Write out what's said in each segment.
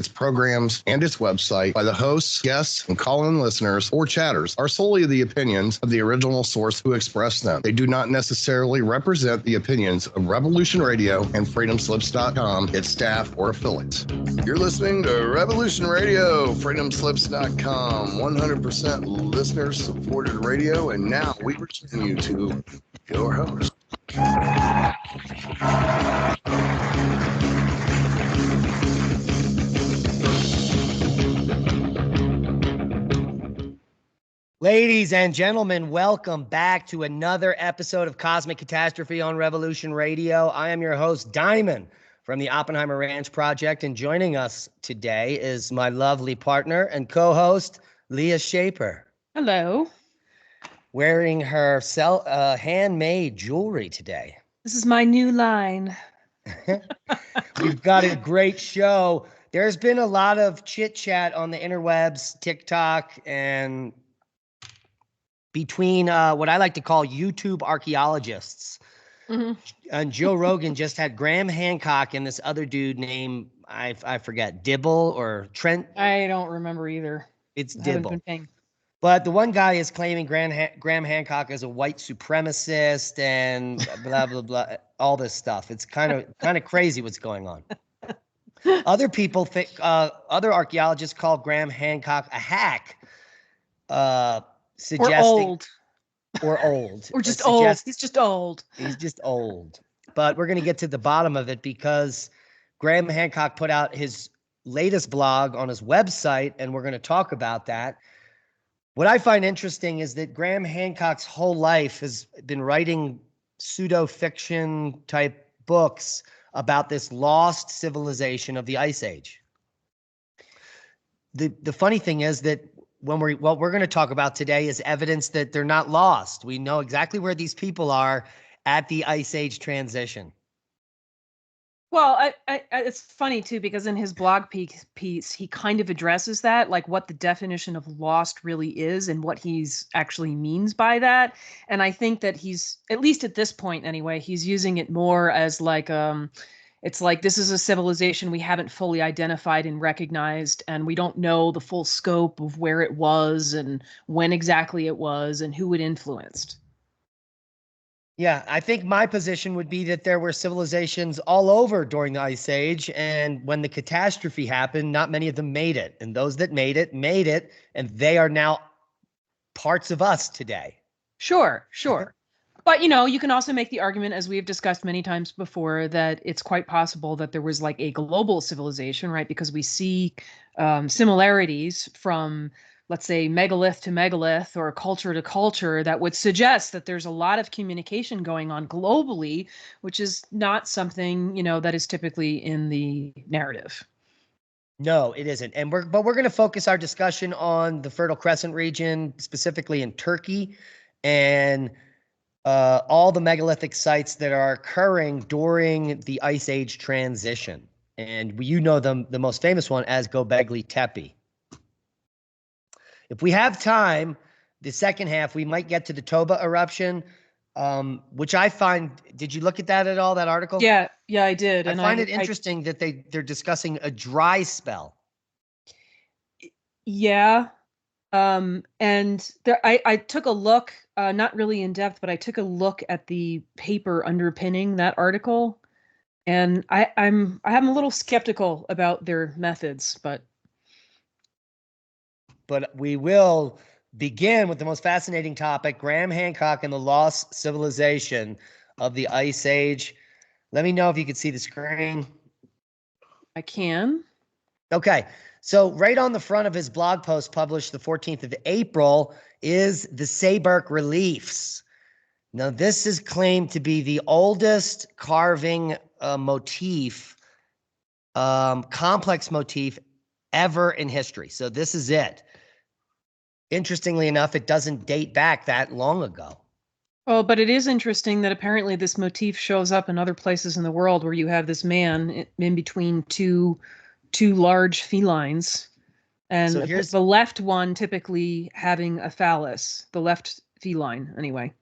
its programs, and its website by the hosts, guests, and call-in listeners or chatters are solely the opinions of the original source who expressed them. They do not necessarily represent the opinions of Revolution Radio and freedomslips.com, its staff, or affiliates. You're listening to Revolution Radio, freedomslips.com, 100% listener-supported radio, and now we return you to your host. Ladies and gentlemen, welcome back to another episode of Cosmic Catastrophe on Revolution Radio. I am your host, Diamond, from the Oppenheimer Ranch Project, and joining us today is my lovely partner and co-host, Leah Shaper. Hello. Wearing her handmade jewelry today. This is my new line. We've got a great show. There's been a lot of chit-chat on the interwebs, TikTok, and between what I like to call YouTube archaeologists. Mm-hmm. And Joe Rogan just had Graham Hancock and this other dude named, I forget, Dibble or Trent. I don't remember either. It's Dibble. But the one guy is claiming Graham Hancock as a white supremacist and blah, blah, blah, all this stuff. It's kind of crazy what's going on. Other people think, other archaeologists call Graham Hancock a hack. Suggesting or old or just old. He's just old. He's just old. But we're going to get to the bottom of it because Graham Hancock put out his latest blog on his website, and we're going to talk about that. What I find interesting is that Graham Hancock's whole life has been writing pseudo-fiction type books about this lost civilization of the Ice Age. The funny thing is that what we're going to talk about today is evidence that they're not lost. We know exactly where these people are at the Ice Age transition. Well, it's funny, too, because in his blog piece, he kind of addresses that, like what the definition of lost really is and what he's actually means by that. And I think that he's, at least at this point anyway, he's using it more as like it's like this is a civilization we haven't fully identified and recognized, and we don't know the full scope of where it was and when exactly it was and who it influenced. Yeah, I think my position would be that there were civilizations all over during the Ice Age, and when the catastrophe happened, not many of them made it. And those that made it, and they are now parts of us today. Sure. But, you can also make the argument, as we have discussed many times before, that it's quite possible that there was like a global civilization, right? Because we see similarities from, let's say, megalith to megalith or culture to culture that would suggest that there's a lot of communication going on globally, which is not something, that is typically in the narrative. No, it isn't. But we're going to focus our discussion on the Fertile Crescent region, specifically in Turkey, and all the megalithic sites that are occurring during the Ice Age transition. And the most famous one as Gobekli Tepe. If we have time, the second half, we might get to the Toba eruption, which I find, did you look at that at all, that article? Yeah, I did. I find it interesting that they're discussing a dry spell. Yeah. And I took a look, not really in depth, but I took a look at the paper underpinning that article, and I'm a little skeptical about their methods, but we will begin with the most fascinating topic: Graham Hancock and the lost civilization of the Ice Age. Let me know if you can see the screen. I can. Okay. So right on the front of his blog post published the 14th of April is the Saber reliefs. Now, this is claimed to be the oldest carving motif, complex motif ever in history. So this is it. Interestingly enough, it doesn't date back that long ago. Oh, but it is interesting that apparently this motif shows up in other places in the world where you have this man in between two large felines, and so the left one typically having a phallus, the left feline anyway.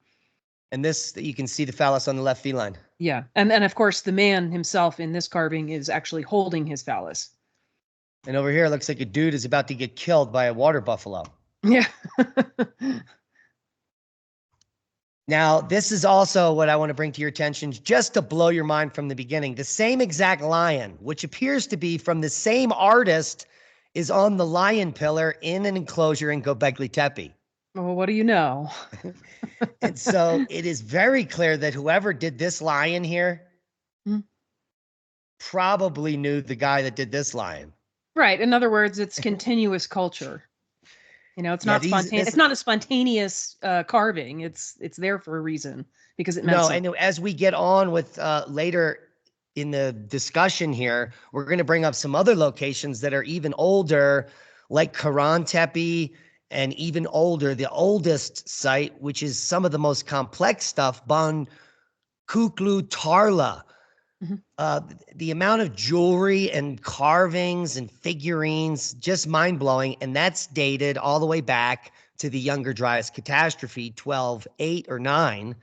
And this, you can see the phallus on the left feline. Yeah, and of course the man himself in this carving is actually holding his phallus. And over here, it looks like a dude is about to get killed by a water buffalo. Yeah. Now, this is also what I want to bring to your attention, just to blow your mind from the beginning. The same exact lion, which appears to be from the same artist, is on the lion pillar in an enclosure in Göbekli Tepe. Well, what do you know? And so it is very clear that whoever did this lion here probably knew the guy that did this lion. Right. In other words, it's continuous culture. You know, it's not spontaneous. It's not a spontaneous carving. It's there for a reason because it meant something. And as we get on with later in the discussion here, we're going to bring up some other locations that are even older, like Karahan Tepe, and even older, the oldest site, which is some of the most complex stuff, Boncuklu Tarla. The amount of jewelry and carvings and figurines, just mind-blowing. And that's dated all the way back to the Younger Dryas catastrophe, 1208 or 9.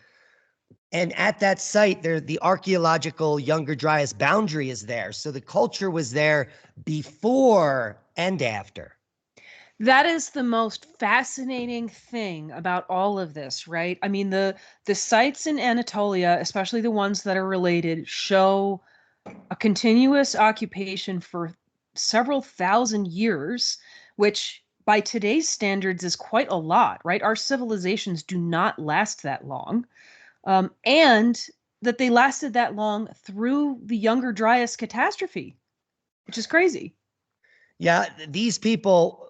And at that site, the archaeological Younger Dryas boundary is there. So the culture was there before and after. That is the most fascinating thing about all of this, right? I mean, the sites in Anatolia, especially the ones that are related, show a continuous occupation for several thousand years, which by today's standards is quite a lot, right? Our civilizations do not last that long. And that they lasted that long through the Younger Dryas catastrophe, which is crazy. Yeah, these people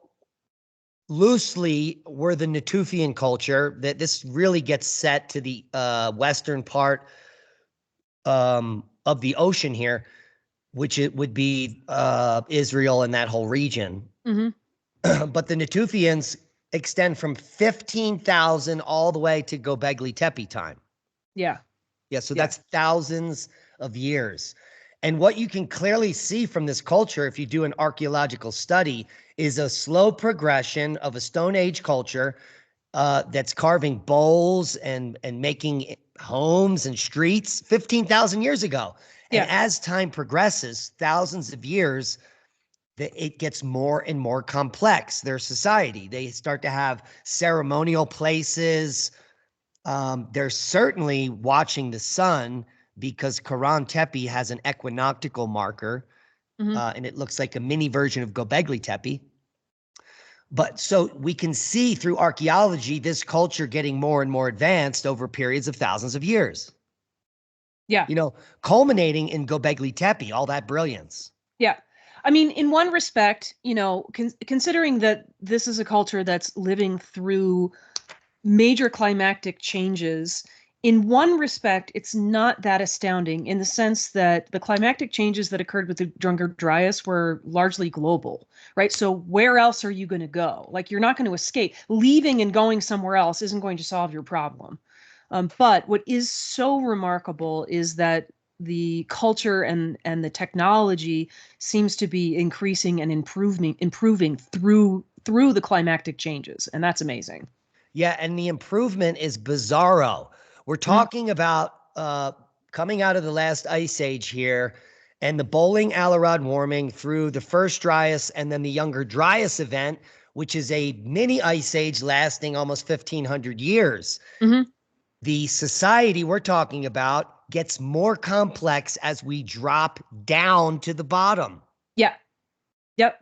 loosely were the Natufian culture. That this really gets set to the western part of the ocean here, which it would be Israel and that whole region. But the Natufians extend from 15,000 all the way to Gobekli Tepe time. Yeah. So that's thousands of years. And what you can clearly see from this culture, if you do an archaeological study, is a slow progression of a Stone Age culture that's carving bowls and making homes and streets 15,000 years ago. And as time progresses, thousands of years, it gets more and more complex, their society. They start to have ceremonial places. They're certainly watching the sun, because Karahan Tepe has an equinoctial marker, and it looks like a mini version of Gobekli Tepe. But so we can see through archaeology this culture getting more and more advanced over periods of thousands of years. Yeah. You know, culminating in Gobekli Tepe, all that brilliance. Yeah. I mean, in one respect, you know, considering that this is a culture that's living through major climactic changes, in one respect, it's not that astounding in the sense that the climactic changes that occurred with the Younger Dryas were largely global, right? So where else are you going to go? Like, you're not going to escape. Leaving and going somewhere else isn't going to solve your problem. But what is so remarkable is that the culture and the technology seems to be increasing and improving through the climactic changes, and that's amazing. Yeah, and the improvement is bizarro. We're talking about coming out of the last ice age here, and the Bowling Alarod warming through the first Dryas and then the Younger Dryas event, which is a mini ice age lasting almost 1,500 years. The society we're talking about gets more complex as we drop down to the bottom. Yeah. Yep.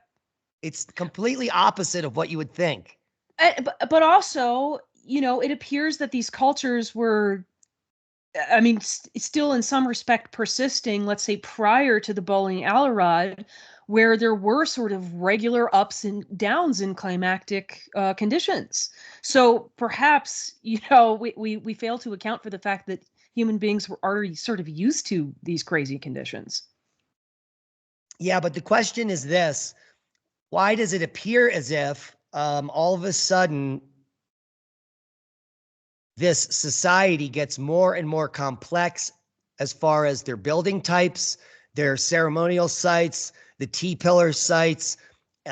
It's completely opposite of what you would think. But also, you know, it appears that these cultures were, I mean, still in some respect persisting, let's say prior to the Bowling Alarod, where there were sort of regular ups and downs in climactic conditions. So perhaps, you know, we fail to account for the fact that human beings were already sort of used to these crazy conditions. Yeah, but the question is this: why does it appear as if all of a sudden this society gets more and more complex as far as their building types, their ceremonial sites, the T-pillar sites,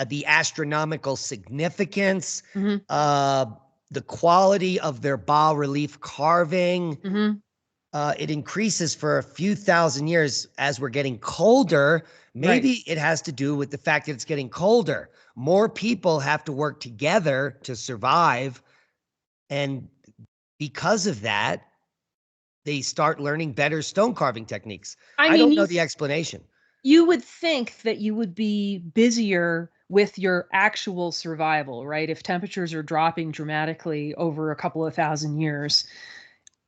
the astronomical significance, the quality of their bas relief carving, it increases for a few thousand years as we're getting colder. Maybe it has to do with the fact that it's getting colder. More people have to work together to survive. And because of that, they start learning better stone carving techniques. I don't know the explanation. You would think that you would be busier with your actual survival, right? If temperatures are dropping dramatically over a couple of thousand years,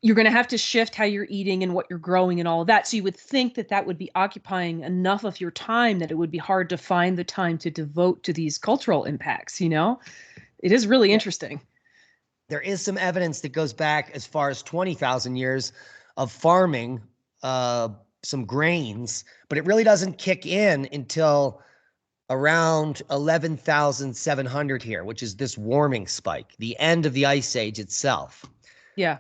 you're going to have to shift how you're eating and what you're growing and all of that. So you would think that that would be occupying enough of your time that it would be hard to find the time to devote to these cultural impacts, you know? It is really interesting. There is some evidence that goes back as far as 20,000 years of farming some grains, but it really doesn't kick in until around 11,700 here, which is this warming spike, the end of the ice age itself. Yeah.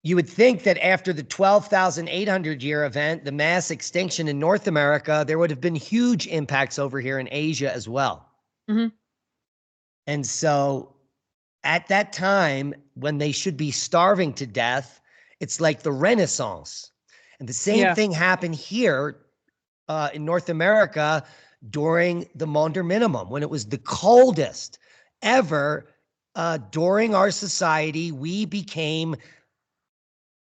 You would think that after the 12,800 year event, the mass extinction in North America, there would have been huge impacts over here in Asia as well. Mm-hmm. And so at that time, when they should be starving to death, it's like the Renaissance. And the same thing happened here in North America during the Maunder Minimum, when it was the coldest ever. During our society, we became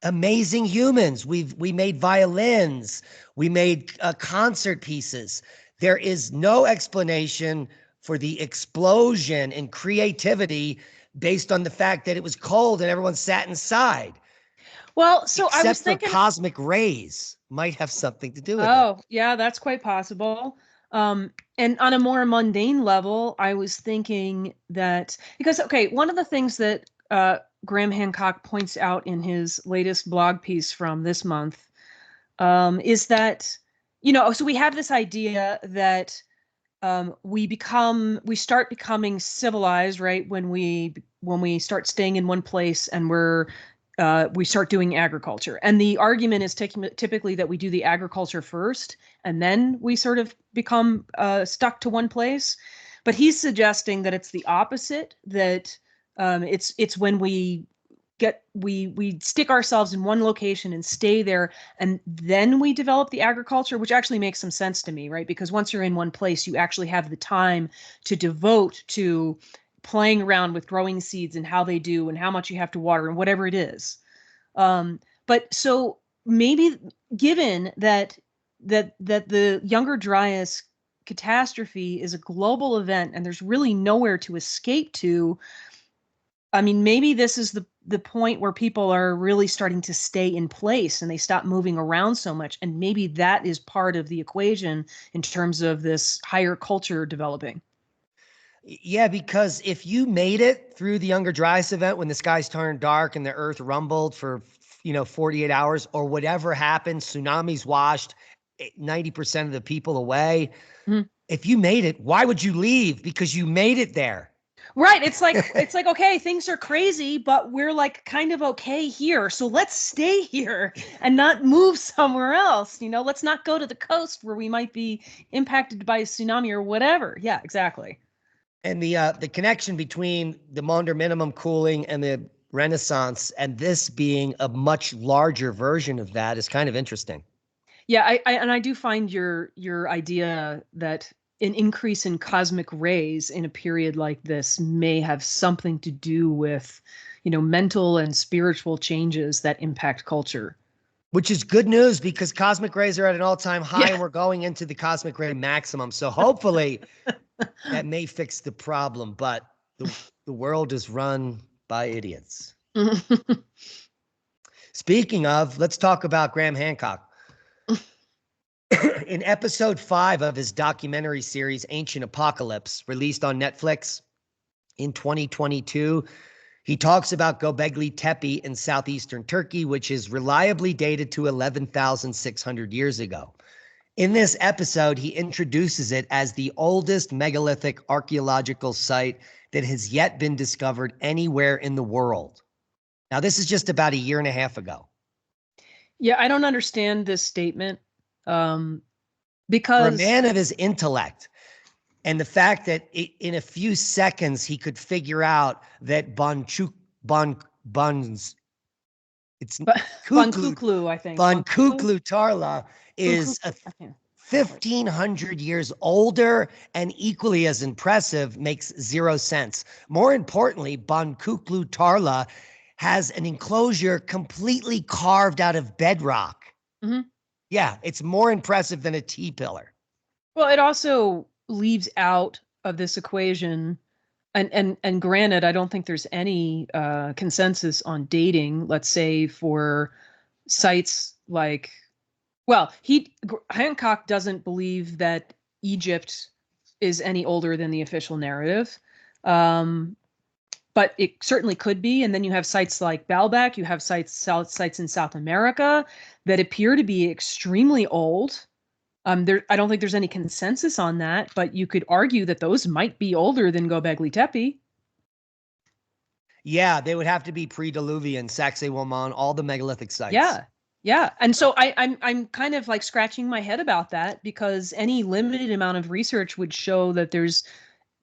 amazing humans. We made violins. We made concert pieces. There is no explanation for the explosion in creativity based on the fact that it was cold and everyone sat inside. Well, so I was thinking cosmic rays might have something to do with it. Oh, yeah, that's quite possible. And on a more mundane level, I was thinking that because, okay, one of the things that Graham Hancock points out in his latest blog piece from this month is that, you know, so we have this idea that we start becoming civilized, right? When we start staying in one place and we start doing agriculture. And the argument is typically that we do the agriculture first, and then we sort of become stuck to one place. But he's suggesting that it's the opposite, that it's when we stick ourselves in one location and stay there, and then we develop the agriculture, which actually makes some sense to me, right? Because once you're in one place, you actually have the time to devote to playing around with growing seeds and how they do and how much you have to water and whatever it is. But so maybe given that the Younger Dryas catastrophe is a global event and there's really nowhere to escape to, I mean, maybe this is the point where people are really starting to stay in place and they stop moving around so much. And maybe that is part of the equation in terms of this higher culture developing. Yeah, because if you made it through the Younger Dryas event when the skies turned dark and the earth rumbled for, 48 hours or whatever happened, tsunamis washed 90% of the people away. Mm-hmm. If you made it, why would you leave? Because you made it there. Right. It's like, okay, things are crazy, but we're like kind of okay here. So let's stay here and not move somewhere else. Let's not go to the coast where we might be impacted by a tsunami or whatever. Yeah, exactly. And the connection between the Maunder Minimum cooling and the Renaissance and this being a much larger version of that is kind of interesting. Yeah, I do find your idea that an increase in cosmic rays in a period like this may have something to do with, mental and spiritual changes that impact culture. Which is good news because cosmic rays are at an all-time high and we're going into the cosmic ray maximum. So hopefully that may fix the problem, but the world is run by idiots. Speaking of, let's talk about Graham Hancock. In episode 5 of his documentary series, Ancient Apocalypse, released on Netflix in 2022, he talks about Gobekli Tepe in southeastern Turkey, which is reliably dated to 11,600 years ago. In this episode, he introduces it as the oldest megalithic archaeological site that has yet been discovered anywhere in the world. Now, this is just about a year and a half ago. Yeah, I don't understand this statement because... For a man of his intellect and the fact that in a few seconds he could figure out that It's But Kuklu. Boncuklu, I think. Boncuklu Tarla is Boncuklu. a 1,500 years older and equally as impressive, makes zero sense. More importantly, Boncuklu Tarla has an enclosure completely carved out of bedrock. Mm-hmm. Yeah, it's more impressive than a T-pillar. Well, it also leaves out of this equation, and granted, I don't think there's any consensus on dating, let's say for sites like, well, Hancock doesn't believe that Egypt is any older than the official narrative. But it certainly could be. And then you have sites like Baalbek, you have sites in South America that appear to be extremely old. I don't think there's any consensus on that, but you could argue that those might be older than Göbekli Tepe. Yeah, they would have to be pre-Diluvian, Saxe-Woman, all the megalithic sites. Yeah, yeah. And so I'm kind of like scratching my head about that, because any limited amount of research would show that there's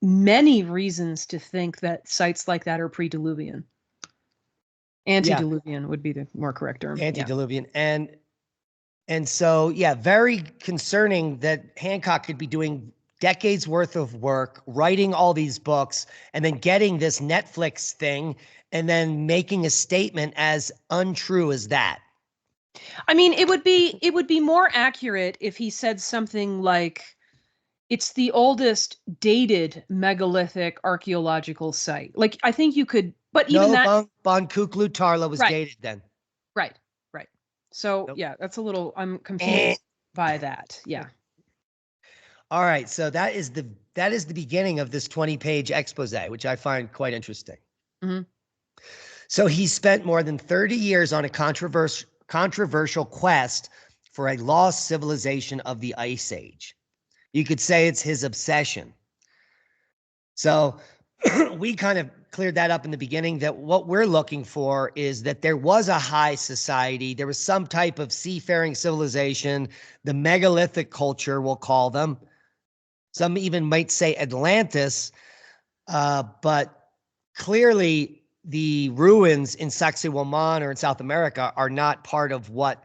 many reasons to think that sites like that are pre-Diluvian. Antediluvian would be the more correct term. Antediluvian. Yeah. And so, yeah, very concerning that Hancock could be doing decades worth of work, writing all these books, and then getting this Netflix thing and then making a statement as untrue as that. I mean, it would be more accurate if he said something like, it's the oldest dated megalithic archaeological site. Like, I think you could, but even that Boncuklu Tarla was dated then. Right. So yeah, that's a little, I'm confused by that. Yeah. All right. So that is the beginning of this 20-page expose, which I find quite interesting. Mm-hmm. So he spent more than 30 years on a controversial quest for a lost civilization of the Ice Age. You could say it's his obsession. So we kind of cleared that up in the beginning, that what we're looking for is that there was a high society. There was some type of seafaring civilization, the megalithic culture, we'll call them. Some even might say Atlantis, but clearly the ruins in Saxe-Woman or in South America are not part of what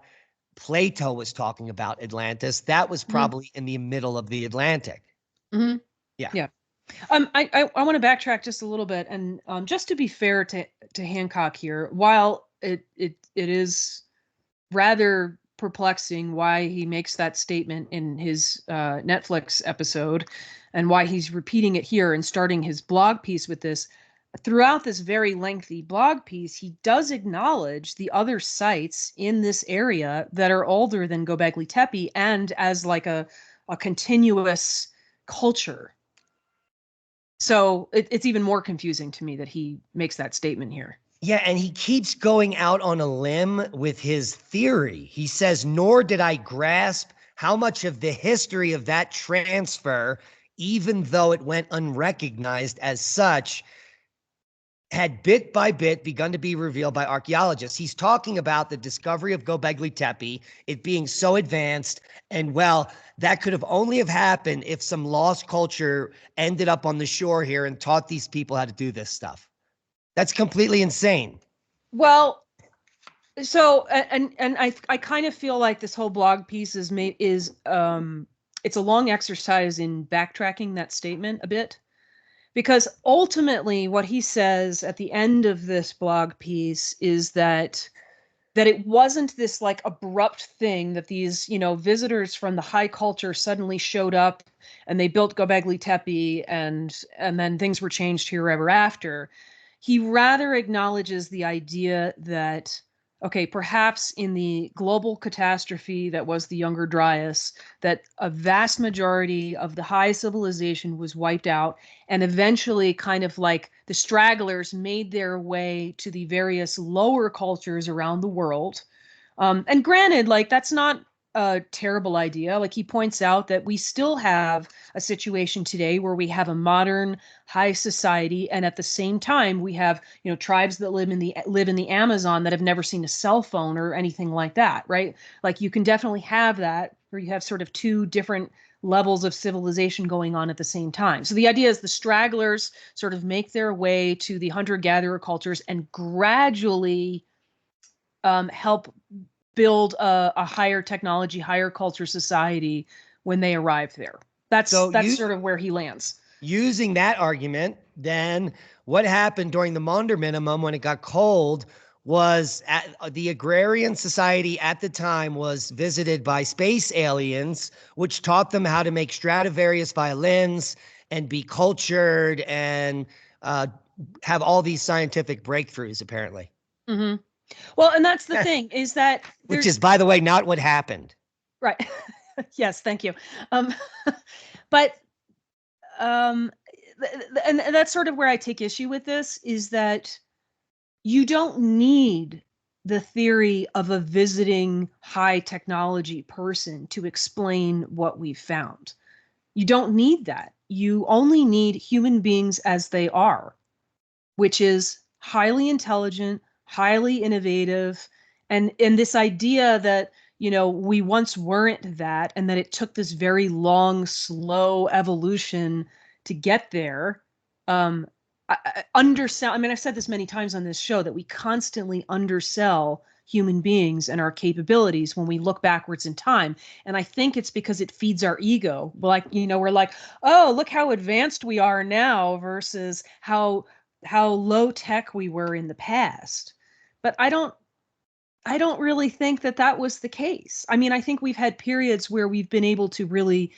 Plato was talking about, Atlantis. That was probably in the middle of the Atlantic. Mm-hmm. Yeah. I want to backtrack just a little bit, and just to be fair to Hancock here, while it is rather perplexing why he makes that statement in his Netflix episode, and why he's repeating it here and starting his blog piece with this. Throughout this very lengthy blog piece, he does acknowledge the other sites in this area that are older than Göbekli Tepe, and as like a continuous culture. So it's even more confusing to me that he makes that statement here. Yeah, and he keeps going out on a limb with his theory. He says, nor did I grasp how much of the history of that transfer, even though it went unrecognized as such, had bit by bit begun to be revealed by archaeologists. He's talking about the discovery of Göbekli Tepe, it being so advanced, and well, that could have only have happened if some lost culture ended up on the shore here and taught these people how to do this stuff. That's completely insane. Well, so and I kind of feel like this whole blog piece is it's a long exercise in backtracking that statement a bit. Because ultimately what he says at the end of this blog piece is that it wasn't this like abrupt thing that these, visitors from the high culture suddenly showed up and they built Göbekli Tepe and then things were changed here ever after. He rather acknowledges the idea that, okay, perhaps in the global catastrophe that was the Younger Dryas, that a vast majority of the high civilization was wiped out, and eventually kind of like the stragglers made their way to the various lower cultures around the world. And granted, like, that's not a terrible idea. Like, he points out that we still have a situation today where we have a modern high society, and at the same time we have, tribes that live in the Amazon that have never seen a cell phone or anything like that, right? Like, you can definitely have that, where you have sort of two different levels of civilization going on at the same time. So the idea is the stragglers sort of make their way to the hunter-gatherer cultures and gradually help build a higher technology, higher culture society when they arrive there. That's sort of where he lands. Using that argument, then what happened during the Maunder Minimum when it got cold was the agrarian society at the time was visited by space aliens, which taught them how to make Stradivarius violins and be cultured and have all these scientific breakthroughs, apparently. Mm-hmm. Well, and that's the thing is that which is, by the way, not what happened. Right. Yes, thank you. But and that's sort of where I take issue with this is that you don't need the theory of a visiting high technology person to explain what we've found. You don't need that. You only need human beings as they are, which is highly intelligent, highly innovative, and this idea that, you know, we once weren't that, and that it took this very long, slow evolution to get there. I undersell. I mean, I've said this many times on this show that we constantly undersell human beings and our capabilities when we look backwards in time. And I think it's because it feeds our ego. Like, you know, we're like, oh, look how advanced we are now versus how low tech we were in the past. But I don't really think that was the case. I mean, I think we've had periods where we've been able to really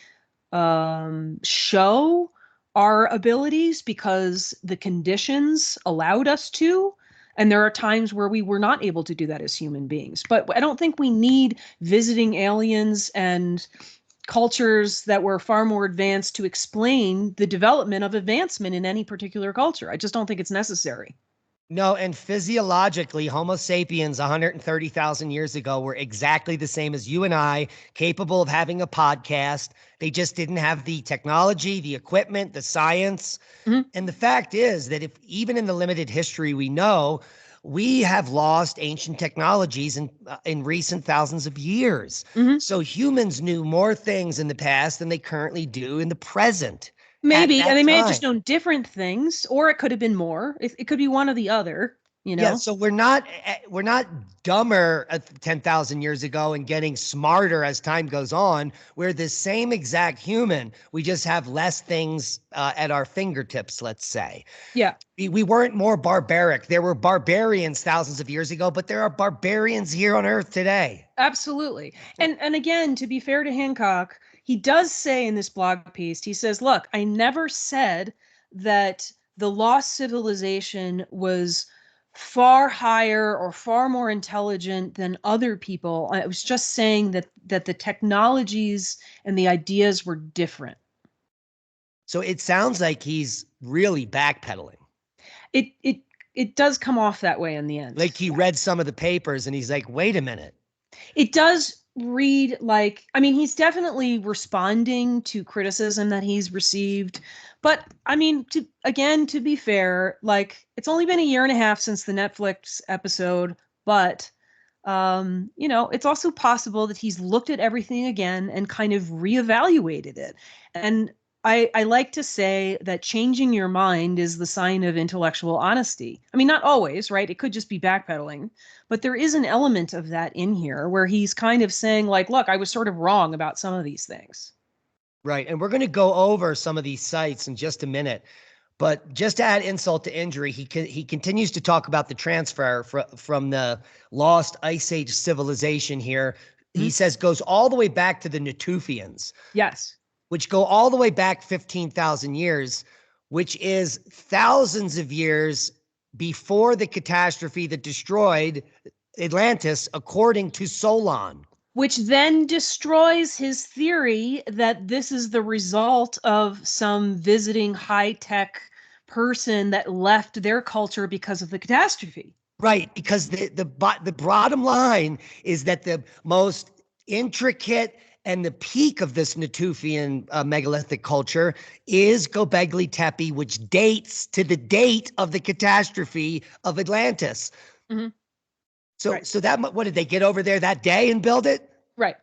show our abilities because the conditions allowed us to. And there are times where we were not able to do that as human beings. But I don't think we need visiting aliens and cultures that were far more advanced to explain the development of advancement in any particular culture. I just don't think it's necessary. No, and physiologically, Homo sapiens 130,000 years ago were exactly the same as you and I, capable of having a podcast. They just didn't have the technology, the equipment, the science. Mm-hmm. And the fact is that if even in the limited history we know, we have lost ancient technologies in recent thousands of years. Mm-hmm. So humans knew more things in the past than they currently do in the present. Maybe, and they may have just known different things, or it could have been more. It could be one or the other, you know? Yeah, so we're not dumber 10,000 years ago and getting smarter as time goes on. We're the same exact human. We just have less things at our fingertips, let's say. Yeah. We weren't more barbaric. There were barbarians thousands of years ago, but there are barbarians here on Earth today. Absolutely. And again, to be fair to Hancock, he does say in this blog piece, he says, look, I never said that the lost civilization was far higher or far more intelligent than other people. I was just saying that the technologies and the ideas were different. So it sounds like he's really backpedaling. It does come off that way in the end. Like he read some of the papers and he's like, wait a minute. It does read like, I mean, he's definitely responding to criticism that he's received. But I mean, to be fair, like it's only been a year and a half since the Netflix episode, but you know, it's also possible that he's looked at everything again and kind of reevaluated it. And I like to say that changing your mind is the sign of intellectual honesty. I mean, not always, right? It could just be backpedaling, but there is an element of that in here where he's kind of saying like, look, I was sort of wrong about some of these things. Right. And we're going to go over some of these sites in just a minute. But just to add insult to injury, he continues to talk about the transfer from the lost Ice Age civilization here. Mm-hmm. He says goes all the way back to the Natufians. Yes. Which go all the way back 15,000 years, which is thousands of years before the catastrophe that destroyed Atlantis, according to Solon. Which then destroys his theory that this is the result of some visiting high-tech person that left their culture because of the catastrophe. Right, because the bottom line is that the most intricate and the peak of this Natufian megalithic culture is Gobekli Tepe, which dates to the date of the catastrophe of Atlantis. Mm-hmm. So that what did they get over there that day and build it? Right.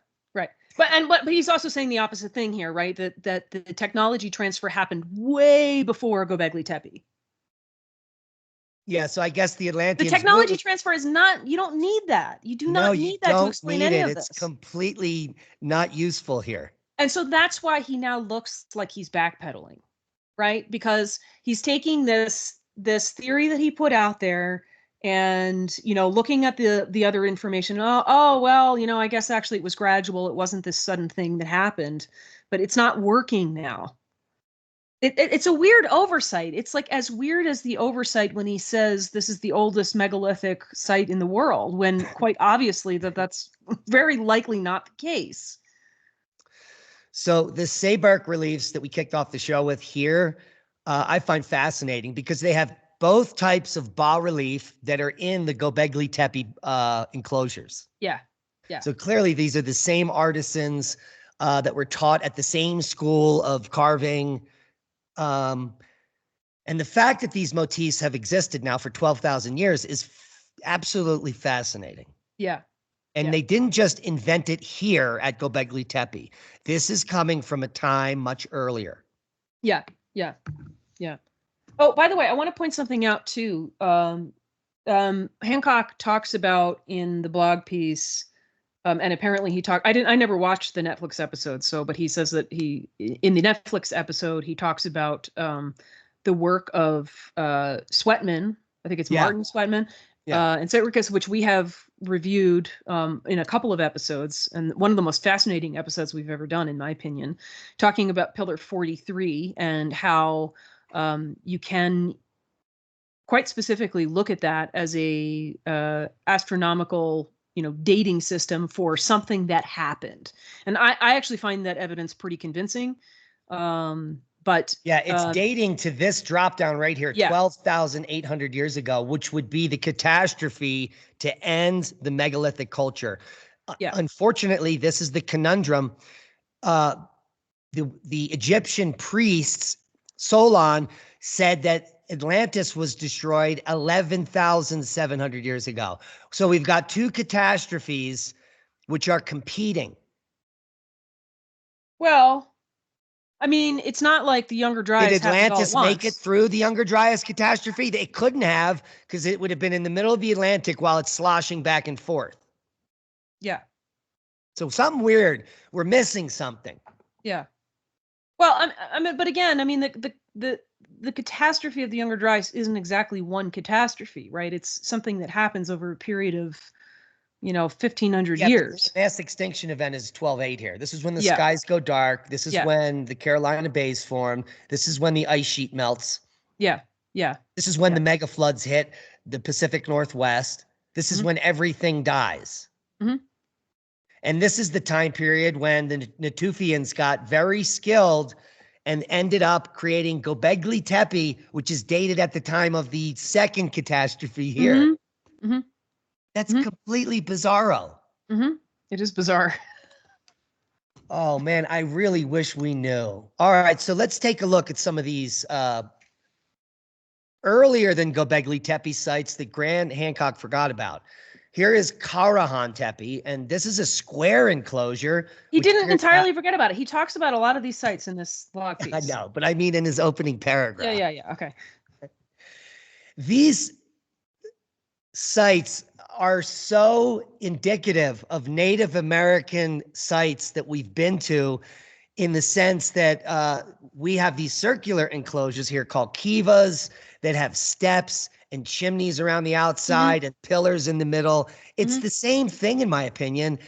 But he's also saying the opposite thing here, right? That the technology transfer happened way before Gobekli Tepe. Yeah, so I guess the The Atlanteans technology really, transfer is not, you don't need that. You do no, not you need that to don't explain need any it. of It's this. completely not useful here. And so that's why he now looks like he's backpedaling, right? Because he's taking this theory that he put out there and, you know, looking at the other information. Oh well, you know, I guess actually it was gradual. It wasn't this sudden thing that happened, but it's not working now. It's a weird oversight. It's like as weird as the oversight when he says this is the oldest megalithic site in the world, when quite obviously that's very likely not the case. So the Saber reliefs that we kicked off the show with here, I find fascinating because they have both types of bas relief that are in the Gobekli Tepe enclosures. Yeah. Yeah. So clearly these are the same artisans that were taught at the same school of carving. And the fact that these motifs have existed now for 12,000 years is absolutely fascinating. Yeah. And Yeah. they didn't just invent it here at Gobekli Tepe. This is coming from a time much earlier. Yeah. Yeah. Yeah. Oh, by the way, I want to point something out too. Hancock talks about in the blog piece, and apparently I never watched the Netflix episode, but he says that in the Netflix episode, he talks about the work of Sweatman. I think it's Martin Sweatman. And Citricus, which we have reviewed in a couple of episodes, and one of the most fascinating episodes we've ever done, in my opinion, talking about Pillar 43 and how you can quite specifically look at that as a astronomical, you know, dating system for something that happened. And I actually find that evidence pretty convincing. But yeah, it's dating to this drop down right here, 12,800 years ago, which would be the catastrophe to end the megalithic culture. Unfortunately, this is the conundrum. The Egyptian priests, Solon, said that Atlantis was destroyed 11,700 years ago. So we've got two catastrophes which are competing. Well, I mean, it's not like the Younger Dryas Did Atlantis make it once. through the Younger Dryas catastrophe? It couldn't have, because it would have been in the middle of the Atlantic while it's sloshing back and forth. Yeah. So something weird. We're missing something. Yeah. Well, I mean, but again, I mean, the catastrophe of the Younger Dryas isn't exactly one catastrophe, right? It's something that happens over a period of, you know, 1,500 years. The mass extinction event is 12.8 here. This is when the Yeah. skies go dark. This is when the Carolina Bays form. This is when the ice sheet melts. Yeah. Yeah. This is when the mega floods hit the Pacific Northwest. This is when everything dies. And this is the time period when the Natufians got very skilled and ended up creating Gobekli Tepe, which is dated at the time of the second catastrophe here. That's completely bizarro. It is bizarre. Oh, man, I really wish we knew. All right, so let's take a look at some of these earlier than Gobekli Tepe sites that Grant Hancock forgot about. Here is Karahan Tepe, and this is a square enclosure. He didn't entirely forget about it. He talks about a lot of these sites in this blog piece. I know, but I mean in his opening paragraph. Yeah. Okay. These sites are so indicative of Native American sites that we've been to, in the sense that we have these circular enclosures here called kivas that have steps and chimneys around the outside and pillars in the middle. It's the same thing, in my opinion.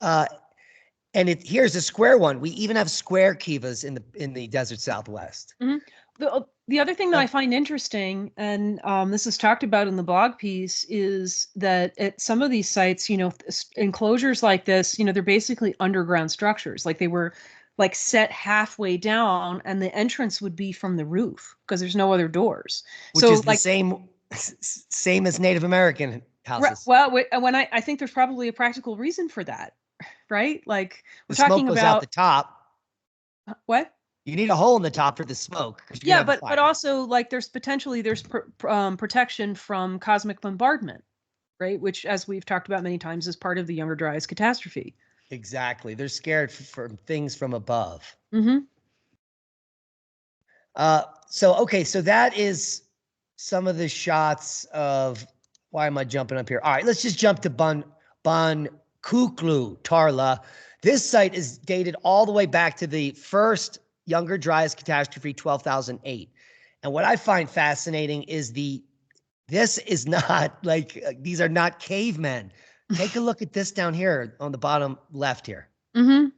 And here's a square one. We even have square kivas in the desert Southwest. The other thing that I find interesting, and this is talked about in the blog piece, is that at some of these sites, you know, enclosures like this, you know, they're basically underground structures. Like they were like set halfway down, and the entrance would be from the roof because there's no other doors. Which is the same as Native American houses. Well, when I think there's probably a practical reason for that, right? Like we're talking smoke goes about out the top. What? You need a hole in the top for the smoke. Yeah, but also like there's protection from cosmic bombardment, right? Which, as we've talked about many times, is part of the Younger Dryas catastrophe. Exactly. They're scared from things from above. So that is some of the shots of, why am I jumping up here? All right, let's just jump to Boncuklu Tarla. This site is dated all the way back to the first Younger Dryas catastrophe, 12,008. And what I find fascinating is this is not like, these are not cavemen. Take a look at this down here on the bottom left here. Mm-hmm.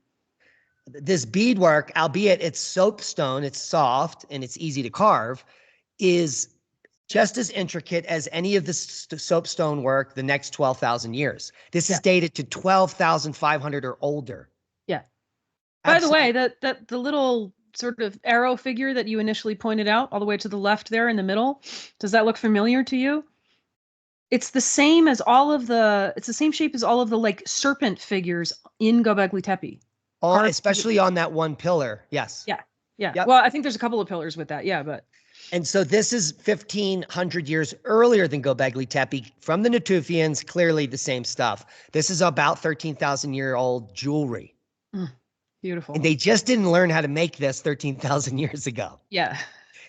This beadwork, albeit it's soapstone, it's soft and it's easy to carve, is just as intricate as any of the soapstone work the next 12,000 years. This is dated to 12,500 or older. Yeah. Absolutely. By the way, the little sort of arrow figure that you initially pointed out all the way to the left there in the middle, does that look familiar to you? It's the same as it's the same shape as all of the like serpent figures in Göbekli Tepe. Especially on that one pillar. Yes. Yeah. Yeah. Yep. Well, I think there's a couple of pillars with that. Yeah. And so this is 1,500 years earlier than Göbekli Tepe from the Natufians, clearly the same stuff. This is about 13,000-year-old jewelry. Beautiful. And they just didn't learn how to make this 13,000 years ago. Yeah.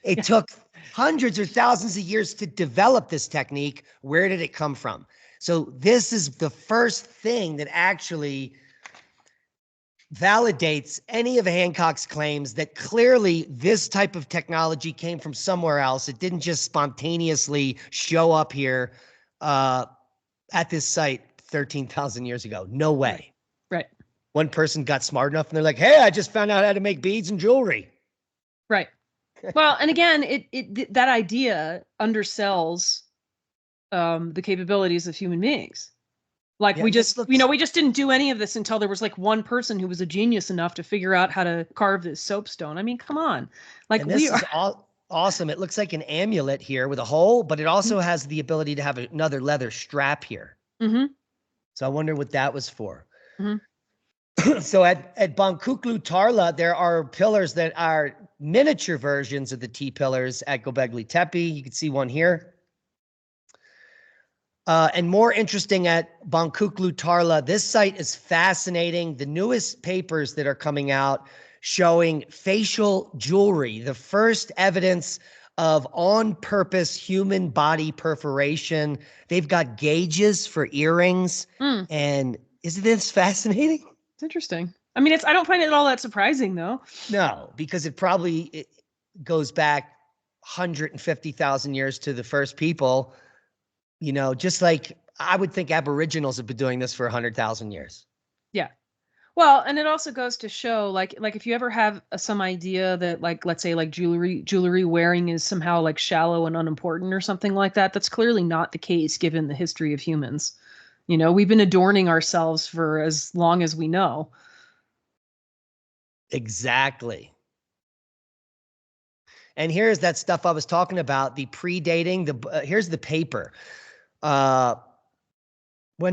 It took hundreds or thousands of years to develop this technique. Where did it come from? So this is the first thing that actually validates any of Hancock's claims that clearly this type of technology came from somewhere else. It didn't just spontaneously show up here at this site 13,000 years ago. No way. Right. One person got smart enough and they're like, hey, I just found out how to make beads and jewelry. Right. Well, and again, that idea undersells the capabilities of human beings. Like we just didn't do any of this until there was like one person who was a genius enough to figure out how to carve this soapstone. I mean, come on. Like and this is awesome. It looks like an amulet here with a hole, but it also has the ability to have another leather strap here. Mm-hmm. So I wonder what that was for. Mm-hmm. So at Boncuklu Tarla, there are pillars that are miniature versions of the T-pillars at Gobekli Tepe. You can see one here. And more interesting at Boncuklu Tarla, this site is fascinating. The newest papers that are coming out showing facial jewelry, the first evidence of on-purpose human body perforation. They've got gauges for earrings. And isn't this fascinating? It's interesting. I mean, I don't find it all that surprising, though. No, because it goes back 150,000 years to the first people. You know, just like I would think Aboriginals have been doing this for 100,000 years. Yeah. Well, and it also goes to show, like if you ever have some idea that, like, let's say, like jewelry wearing is somehow like shallow and unimportant or something like that, that's clearly not the case given the history of humans. You know, we've been adorning ourselves for as long as we know. Exactly. And here's that stuff I was talking about, the predating. Here's the paper. When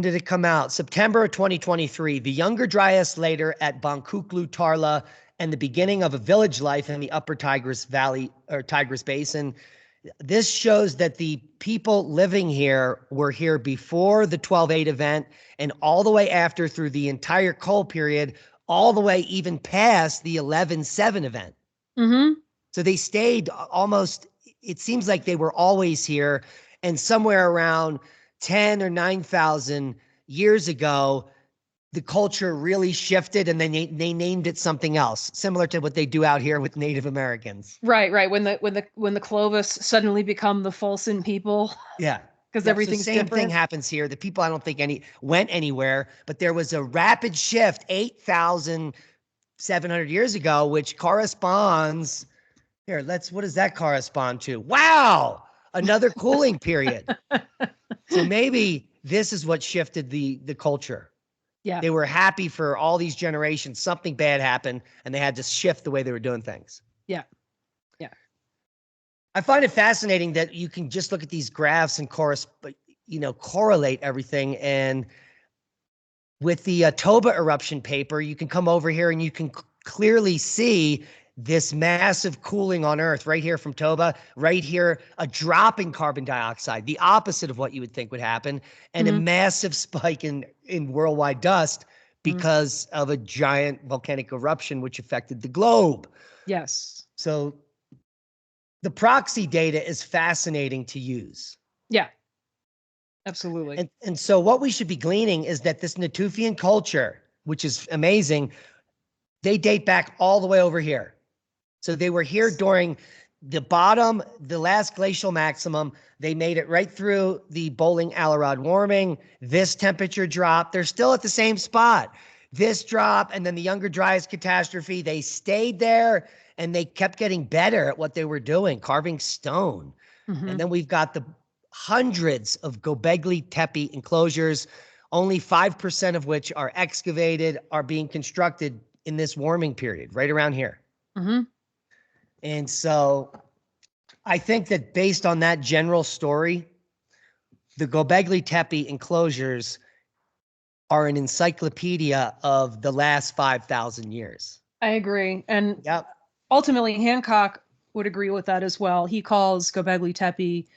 did it come out? September of 2023. The Younger Dryas later at Boncuklu Tarla and the beginning of a village life in the upper Tigris Valley or Tigris Basin. This shows that the people living here were here before the 12/8 event and all the way after through the entire coal period, all the way even past the 11/7 event. Mm-hmm. So they stayed almost, it seems like they were always here. And somewhere around 10 or 9,000 years ago, the culture really shifted and they named it something else, similar to what they do out here with Native Americans. Right. When the Clovis suddenly become the Fulson people. Yeah. Because everything's same different. thing happens here. The people I don't think went anywhere, but there was a rapid shift 8,700 years ago, which corresponds here. What does that correspond to? Wow. Another cooling period. So maybe this is what shifted the culture. Yeah. They were happy for all these generations. Something bad happened and they had to shift the way they were doing things. Yeah. Yeah. I find it fascinating that you can just look at these graphs and correlate everything. And with the Toba eruption paper, you can come over here and you can clearly see this massive cooling on Earth right here from Toba, right here, a drop in carbon dioxide, the opposite of what you would think would happen, and a massive spike in worldwide dust because of a giant volcanic eruption which affected the globe. Yes. So the proxy data is fascinating to use. Yeah, absolutely. And so what we should be gleaning is that this Natufian culture, which is amazing, they date back all the way over here. So they were here during the last glacial maximum. They made it right through the Bowling-Allerod warming, this temperature drop. They're still at the same spot. This drop, and then the Younger Dryas catastrophe, they stayed there, and they kept getting better at what they were doing, carving stone. And then we've got the hundreds of Gobekli Tepe enclosures, only 5% of which are excavated, are being constructed in this warming period, right around here. And so I think that based on that general story, the Gobekli Tepe enclosures are an encyclopedia of the last 5,000 years. I agree. And ultimately, Hancock would agree with that as well. He calls Gobekli Tepe,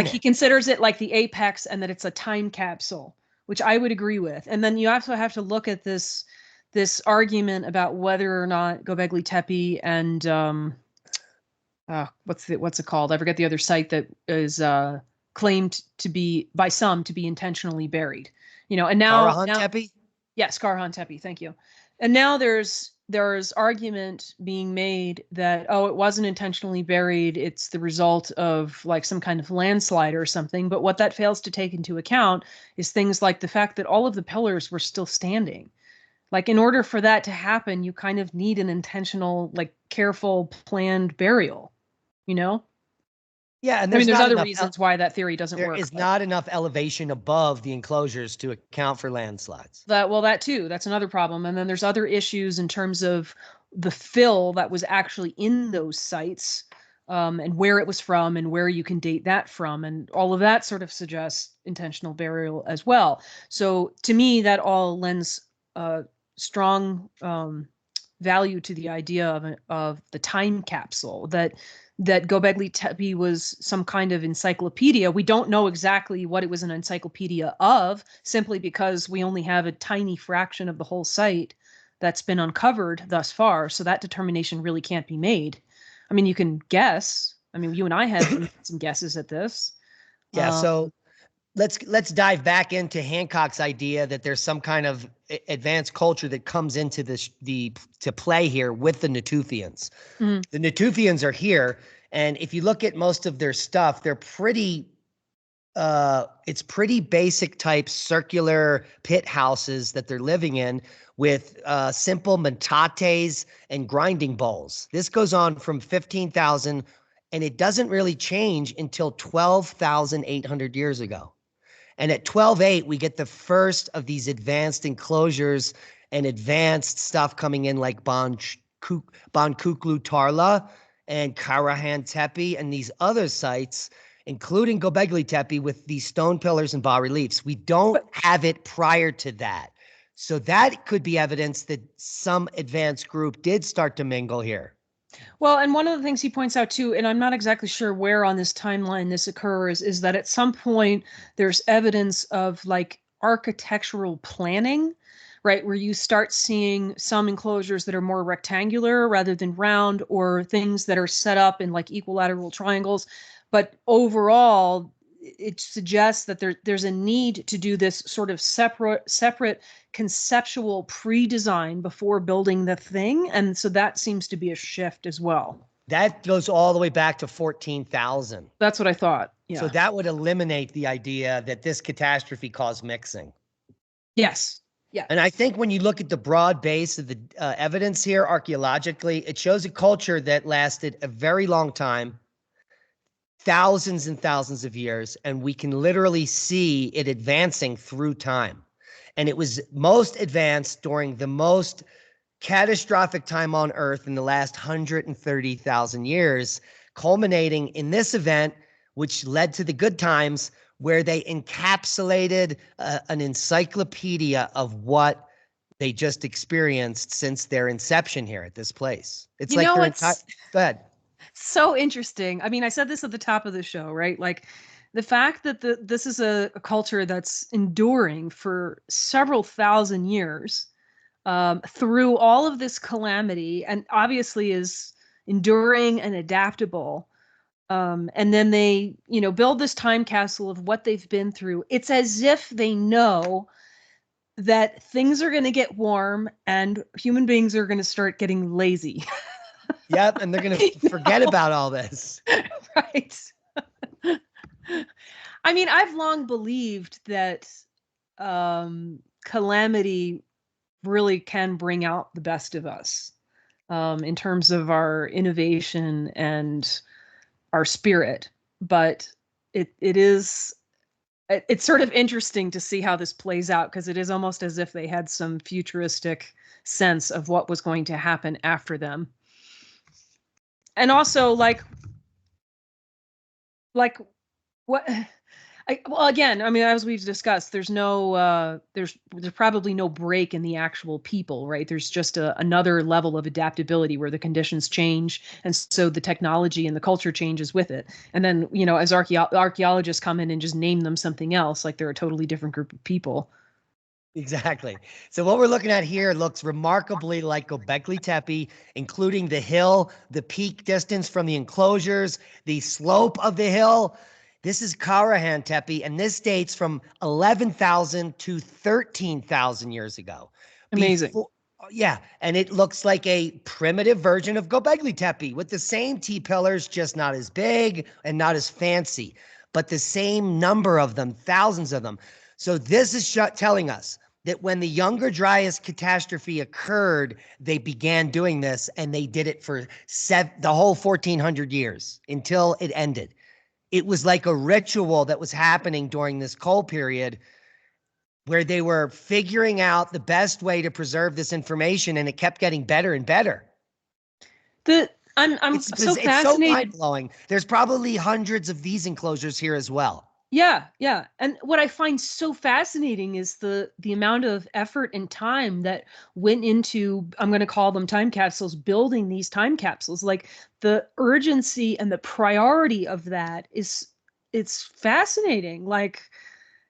he considers it like the apex and that it's a time capsule, which I would agree with. And then you also have to look at this argument about whether or not Gobekli Tepe and what's it called? I forget the other site that is claimed to be by some to be intentionally buried. And now Karahan Tepe? Yes, Karahan Tepe. Thank you. And now there's argument being made that, it wasn't intentionally buried. It's the result of like some kind of landslide or something. But what that fails to take into account is things like the fact that all of the pillars were still standing. Like in order for that to happen, you kind of need an intentional, like careful, planned burial, Yeah, and there's other reasons why that theory doesn't work. There is not enough elevation above the enclosures to account for landslides. That too, that's another problem. And then there's other issues in terms of the fill that was actually in those sites, and where it was from and where you can date that from. And all of that sort of suggests intentional burial as well. So to me, that all lends strong value to the idea of the time capsule, that Göbekli Tepe was some kind of encyclopedia. We don't know exactly what it was an encyclopedia of, simply because we only have a tiny fraction of the whole site that's been uncovered thus far. So that determination really can't be made. I mean, you can guess. I mean, you and I had some guesses at this. Yeah. So let's dive back into Hancock's idea that there's some kind of advanced culture that comes into to play here with the Natufians. The Natufians are here, and if you look at most of their stuff, they're pretty it's pretty basic type circular pit houses that they're living in with simple metates and grinding bowls. This goes on from 15,000, and it doesn't really change until 12,800 years ago. And at 12.8, we get the first of these advanced enclosures and advanced stuff coming in, like Boncuklu Tarla and Karahan Tepe and these other sites, including Gobekli Tepe, with these stone pillars and bas-reliefs. We don't have it prior to that. So that could be evidence that some advanced group did start to mingle here. Well, and one of the things he points out too, and I'm not exactly sure where on this timeline this occurs, is that at some point there's evidence of like architectural planning, right? Where you start seeing some enclosures that are more rectangular rather than round, or things that are set up in like equilateral triangles. But overall, it suggests that there's a need to do this sort of separate conceptual pre-design before building the thing. And so that seems to be a shift as well. That goes all the way back to 14,000. That's what I thought. Yeah. So that would eliminate the idea that this catastrophe caused mixing. Yes. Yeah. And I think when you look at the broad base of the evidence here archaeologically, it shows a culture that lasted a very long time, thousands and thousands of years, and we can literally see it advancing through time. And it was most advanced during the most catastrophic time on Earth in the last 130,000 years, culminating in this event, which led to the good times, where they encapsulated an encyclopedia of what they just experienced since their inception here at this place. It's like their entire... Go ahead. So interesting. I mean, I said this at the top of the show, right? Like the fact that this is a culture that's enduring for several thousand years through all of this calamity, and obviously is enduring and adaptable. And then they, build this time capsule of what they've been through. It's as if they know that things are going to get warm and human beings are going to start getting lazy. Yep, and they're going to forget about all this. Right. I mean, I've long believed that calamity really can bring out the best of us in terms of our innovation and our spirit. But it's sort of interesting to see how this plays out, because it is almost as if they had some futuristic sense of what was going to happen after them. And also, like what well, again, I mean, as we've discussed, there's probably no break in the actual people, right? There's just another level of adaptability where the conditions change, and so the technology and the culture changes with it. And then, as archaeologists come in and just name them something else, like they're a totally different group of people. Exactly. So what we're looking at here looks remarkably like Gobekli Tepe, including the hill, the peak distance from the enclosures, the slope of the hill. This is Karahan Tepe, and this dates from 11,000 to 13,000 years ago. Amazing. Yeah, and it looks like a primitive version of Gobekli Tepe with the same T-pillars, just not as big and not as fancy, but the same number of them, thousands of them. So this is telling us that when the Younger Dryas catastrophe occurred, they began doing this, and they did it for the whole 1,400 years until it ended. It was like a ritual that was happening during this cold period where they were figuring out the best way to preserve this information, and it kept getting better and better. I'm so fascinated. It's so mind-blowing. There's probably hundreds of these enclosures here as well. Yeah. And what I find so fascinating is the amount of effort and time that went into, I'm going to call them time capsules, building these time capsules. Like, the urgency and the priority of that it's fascinating. Like,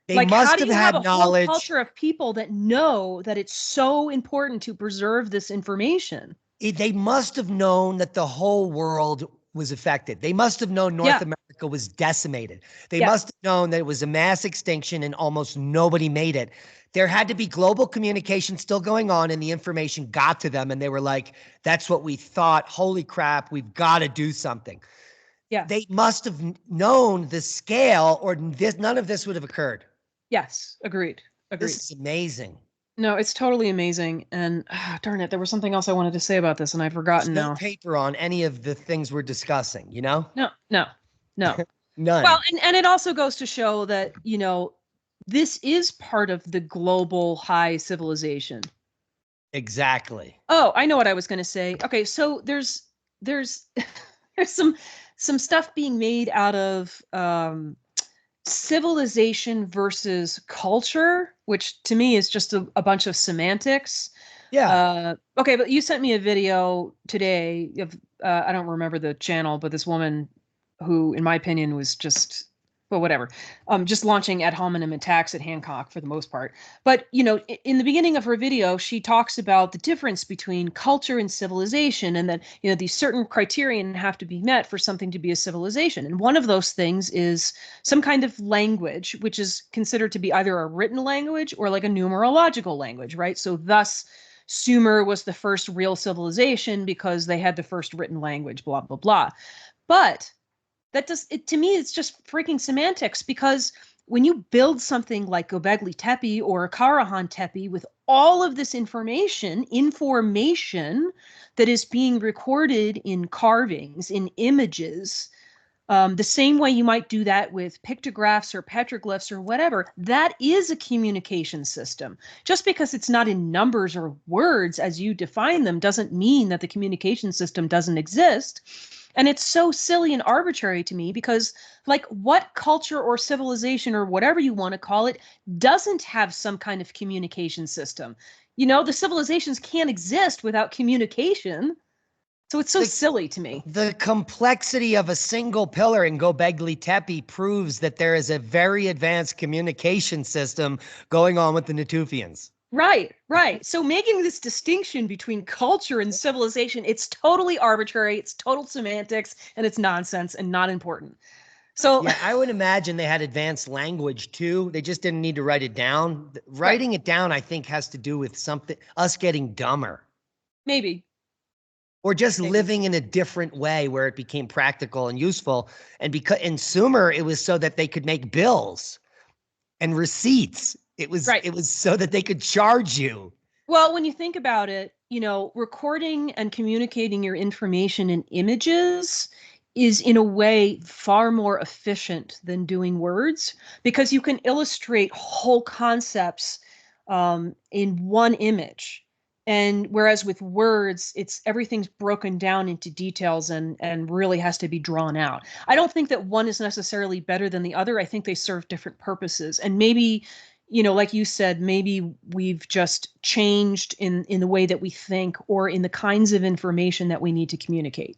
must have had a knowledge. whole culture of people that know that it's so important to preserve this information? They must have known that the whole world was affected. They must have known North America was decimated. They must have known that it was a mass extinction and almost nobody made it. There had to be global communication still going on, and the information got to them, and they were like, that's what we thought. Holy crap, we've got to do something. Yeah. They must have known the scale, or none of this would have occurred. Yes, agreed. This is amazing. No, it's totally amazing. And darn it, there was something else I wanted to say about this, and I've forgotten now. No paper on any of the things we're discussing, No. None. Well, and it also goes to show that, this is part of the global high civilization. Exactly. Oh, I know what I was going to say. Okay, so there's some stuff being made out of civilization versus culture, which to me is just a bunch of semantics. Yeah. Okay, but you sent me a video today of I don't remember the channel, but this woman who, in my opinion, was just, well, whatever, just launching ad hominem attacks at Hancock for the most part. But, in the beginning of her video, she talks about the difference between culture and civilization, and that, these certain criterion have to be met for something to be a civilization. And one of those things is some kind of language, which is considered to be either a written language or like a numerological language, right? So thus, Sumer was the first real civilization because they had the first written language, blah, blah, blah. But to me, it's just freaking semantics, because when you build something like Gobekli Tepe or Karahan Tepe with all of this information that is being recorded in carvings, in images, the same way you might do that with pictographs or petroglyphs or whatever, that is a communication system. Just because it's not in numbers or words as you define them doesn't mean that the communication system doesn't exist. And it's so silly and arbitrary to me, because, like, what culture or civilization or whatever you want to call it doesn't have some kind of communication system? The civilizations can't exist without communication. So it's so silly to me. The complexity of a single pillar in Gobekli Tepe proves that there is a very advanced communication system going on with the Natufians. Right, right. So making this distinction between culture and civilization, it's totally arbitrary, it's total semantics, and it's nonsense and not important. So Yeah, I would imagine they had advanced language too. They just didn't need to write it down. Writing it down, I think, has to do with something, us getting dumber. maybe. Or just living in a different way where it became practical and useful. And because in Sumer, it was so that they could make bills and receipts. It was so that they could charge you. Well, when you think about it, recording and communicating your information in images is in a way far more efficient than doing words, because you can illustrate whole concepts in one image. And whereas with words, everything's broken down into details and really has to be drawn out. I don't think that one is necessarily better than the other. I think they serve different purposes. And maybe, like you said, maybe we've just changed in the way that we think or in the kinds of information that we need to communicate.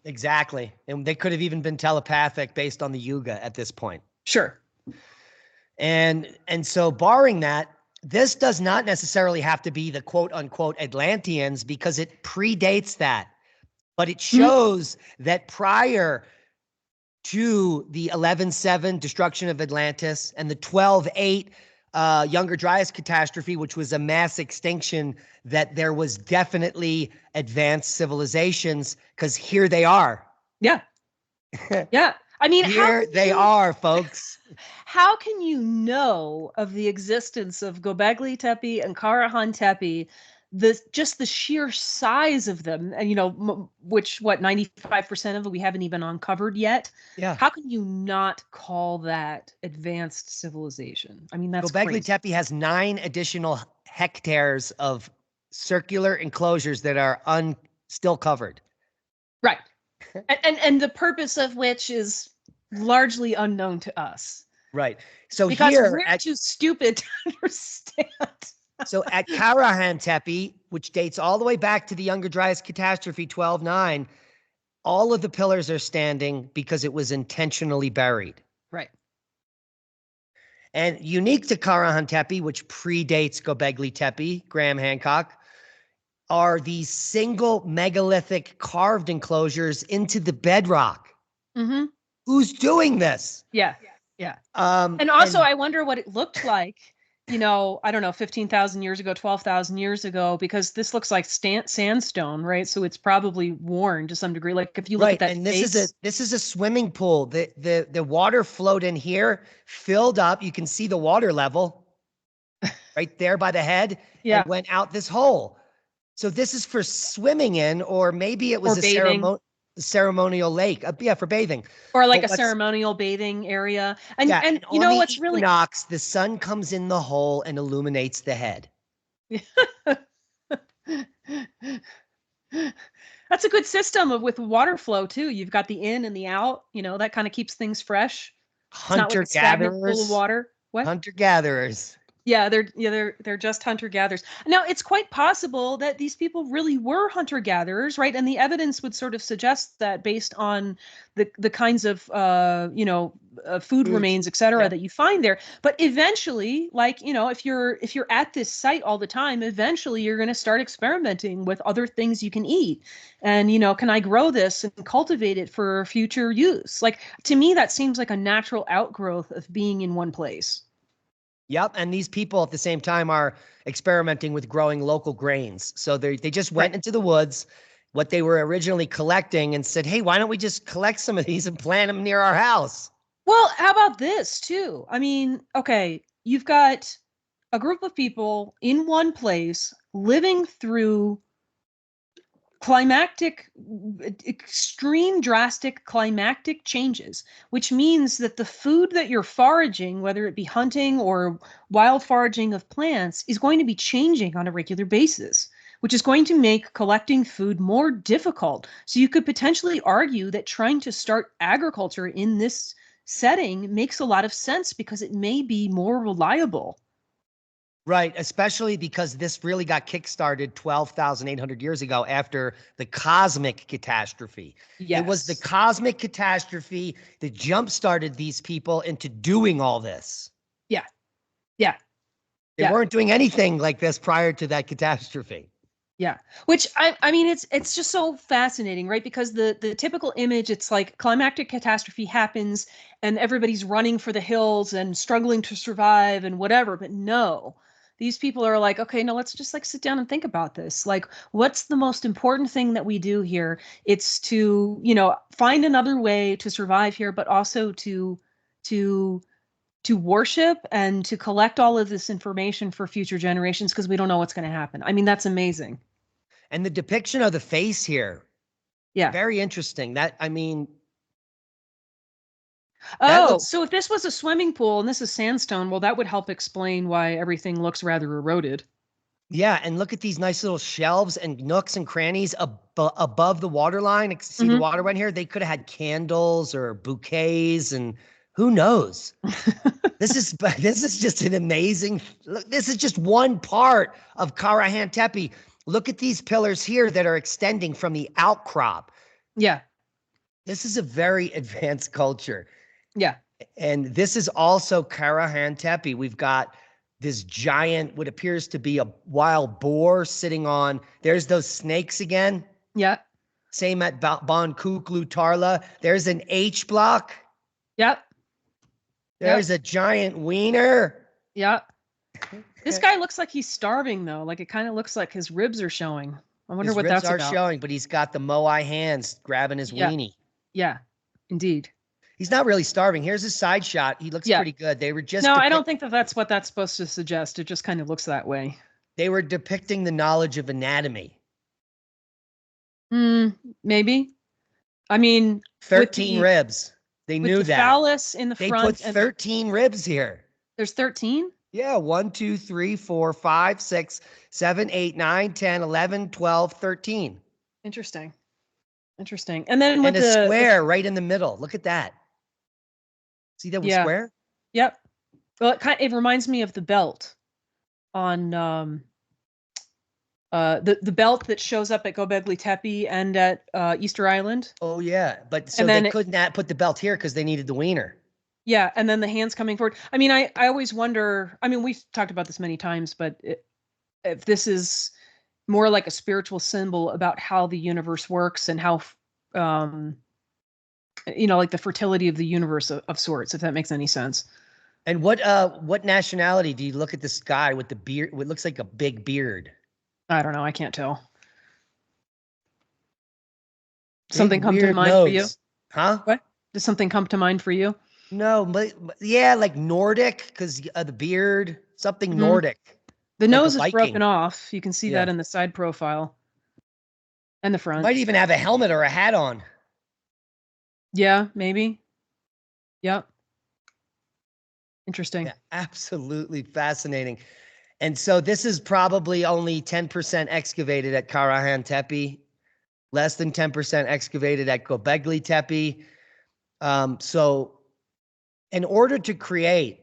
Exactly. And they could have even been telepathic based on the Yuga at this point. Sure. And so barring that, this does not necessarily have to be the quote unquote Atlanteans because it predates that. But it shows that prior to the 11/7 destruction of Atlantis and the 12/8 Younger Dryas catastrophe, which was a mass extinction, that there was definitely advanced civilizations, because here they are. Yeah. Yeah. I mean, here they are, folks. How can you know of the existence of Gobekli Tepe and Karahan Tepe, just the sheer size of them, and which 95% of it we haven't even uncovered yet? Yeah. How can you not call that advanced civilization? I mean, that's Gobekli crazy. Tepe has 9 additional hectares of circular enclosures that are still covered. Right. and the purpose of which is largely unknown to us. Right. So because here we're too stupid to understand. So at Karahan Tepe, which dates all the way back to the Younger Dryas catastrophe 12/9, all of the pillars are standing because it was intentionally buried. Right. And unique to Karahan Tepe, which predates Gobekli Tepe, Graham Hancock, are these single megalithic carved enclosures into the bedrock. Mm-hmm. Who's doing this? Yeah. Yeah. And also, I wonder what it looked like, I don't know, 15,000 years ago, 12,000 years ago, because this looks like sandstone, right? So it's probably worn to some degree. Like if you look at that and face. this is a swimming pool. The water flowed in here, filled up. You can see the water level right there by the head, and went out this hole. So this is for swimming in, or maybe it was a ceremonial lake. For bathing. Or like a ceremonial bathing area. And what's really equinox, the sun comes in the hole and illuminates the head. That's a good system with water flow too. You've got the in and the out, that kind of keeps things fresh. Hunter-gatherers. Pool of water. What? Hunter-gatherers. Yeah, they're just hunter-gatherers. Now, it's quite possible that these people really were hunter-gatherers, right? And the evidence would sort of suggest that based on the kinds of food remains, et cetera, that you find there. But eventually, if you're at this site all the time, eventually you're going to start experimenting with other things you can eat. And can I grow this and cultivate it for future use? Like, to me, that seems like a natural outgrowth of being in one place. Yep, and these people at the same time are experimenting with growing local grains. So they just went into the woods, what they were originally collecting, and said, hey, why don't we just collect some of these and plant them near our house? Well, how about this too? I mean, okay, you've got a group of people in one place living through extreme drastic climactic changes, which means that the food that you're foraging, whether it be hunting or wild foraging of plants, is going to be changing on a regular basis, which is going to make collecting food more difficult. So you could potentially argue that trying to start agriculture in this setting makes a lot of sense because it may be more reliable. Right, especially because this really got kickstarted 12,800 years ago after the cosmic catastrophe. Yes. It was the cosmic catastrophe that jump-started these people into doing all this. Yeah. Yeah. They weren't doing anything like this prior to that catastrophe. Yeah. Which I mean, it's just so fascinating, right? Because the typical image, it's like climactic catastrophe happens and everybody's running for the hills and struggling to survive and whatever. But no, these people are like, okay, no, let's just like sit down and think about this. Like, what's the most important thing that we do here? It's to, find another way to survive here, but also to worship and to collect all of this information for future generations because we don't know what's going to happen. I mean, that's amazing. And the depiction of the face here, Yeah. very interesting. So if this was a swimming pool and this is sandstone, well, that would help explain why everything looks rather eroded. Yeah, and look at these nice little shelves and nooks and crannies above the water line. See the water right here? They could have had candles or bouquets, and who knows? This is just an amazing. Look, this is just one part of Karahan Tepe. Look at these pillars here that are extending from the outcrop. Yeah. This is a very advanced culture. Yeah. And this is also Karahan Tepe. We've got this giant, what appears to be a wild boar sitting on. There's those snakes again. Yeah. Same at Boncuklu Tarla. There's an H block. Yep. There's a giant wiener. Yeah. This guy looks like he's starving, though. Like, it kind of looks like his ribs are showing. I wonder what that's about. His ribs are showing, but he's got the Moai hands grabbing his weenie. Yeah, indeed. He's not really starving. Here's his side shot. He looks pretty good. They were just No, I don't think that's what that's supposed to suggest. It just kind of looks that way. They were depicting the knowledge of anatomy. Maybe. I mean, 13 ribs. They knew that. Phallus in the front. They put 13 ribs here. There's 13? Yeah, 1, 2, 3, 4, 5, 6, 7, 8, 9, 10, 11, 12, 13. Interesting. And then with a square right in the middle. Look at that. See that square? Yep. Well, it reminds me of the belt on the belt that shows up at Gobekli Tepe and at Easter Island. Oh yeah, but so they could not put the belt here because they needed the wiener. Yeah, and then the hands coming forward. I mean, I always wonder. I mean, we've talked about this many times, but if this is more like a spiritual symbol about how the universe works and how, like the fertility of the universe of sorts, if that makes any sense. And what nationality do you look at this guy with the beard? What looks like a big beard? I don't know. I can't tell. Something come to mind for you? Huh? What? Does something come to mind for you? No, but yeah, like Nordic, because the beard, something Nordic. The nose is broken off. You can see that in the side profile and the front. Might even have a helmet or a hat on. Yeah, maybe. Yep. Interesting. Yeah, absolutely fascinating. And so this is probably only 10% excavated at Karahan Tepe, less than 10% excavated at Göbekli Tepe. So in order to create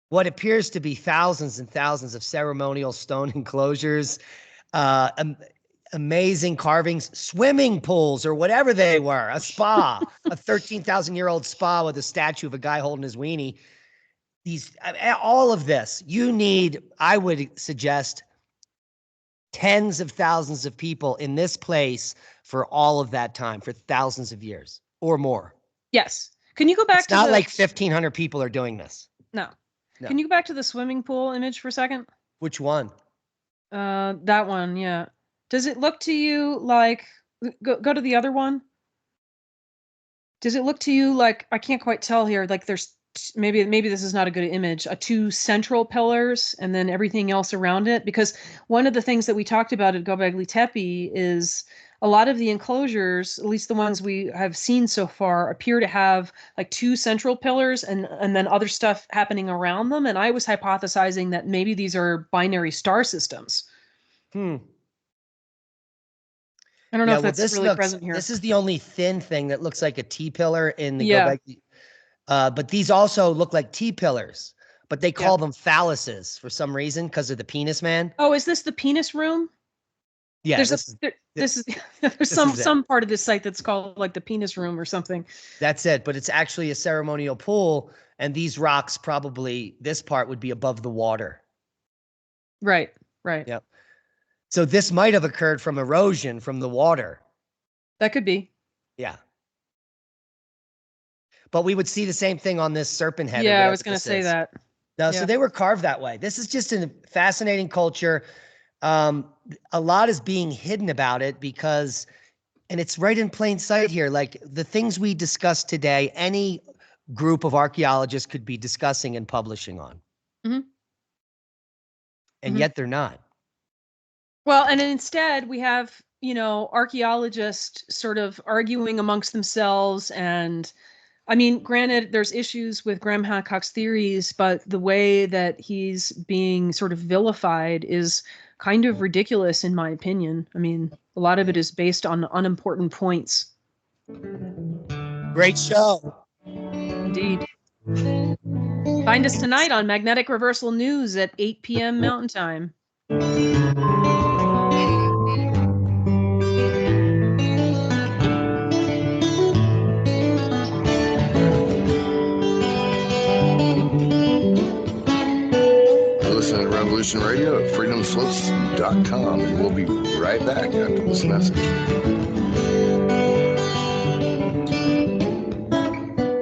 what appears to be thousands and thousands of ceremonial stone enclosures, amazing carvings, swimming pools or whatever they were, a spa, a 13,000-year-old spa with a statue of a guy holding his weenie. All of this, you need, I would suggest, tens of thousands of people in this place for all of that time, for thousands of years or more. Yes. Can you go back to not like 1,500 people are doing this. No. Can you go back to the swimming pool image for a second? Which one? That one, yeah. Does it look to you like, go to the other one? Does it look to you like, I can't quite tell here, like there's, maybe this is not a good image, two central pillars and then everything else around it? Because one of the things that we talked about at Göbekli Tepe is a lot of the enclosures, at least the ones we have seen so far, appear to have like two central pillars and then other stuff happening around them. And I was hypothesizing that maybe these are binary star systems. I don't know if that's really present here. This is the only thin thing that looks like a T-pillar in the Göbekli. But these also look like T-pillars, but they call them phalluses for some reason because of the penis man. Oh, is this the penis room? Yeah, there's some part of this site that's called like the penis room or something. That's it, but it's actually a ceremonial pool, and these rocks probably, this part would be above the water. Right. Right. Yep. So this might have occurred from erosion from the water. That could be. Yeah. But we would see the same thing on this serpent head. Yeah, I was going to say that. No, so Yeah. they were carved that way. This is just a fascinating culture. A lot is being hidden about it because, and it's right in plain sight here. Like the things we discussed today, any group of archaeologists could be discussing and publishing on. Mhm. And Mhm. yet they're not. Well, and instead we have, archaeologists sort of arguing amongst themselves. And I mean, granted, there's issues with Graham Hancock's theories, but the way that he's being sort of vilified is kind of ridiculous, in my opinion. I mean, a lot of it is based on unimportant points. Great show. Indeed. Find us tonight on Magnetic Reversal News at 8 p.m. Mountain Time. Listen to Revolution Radio at freedomslips.com, and we'll be right back after this message.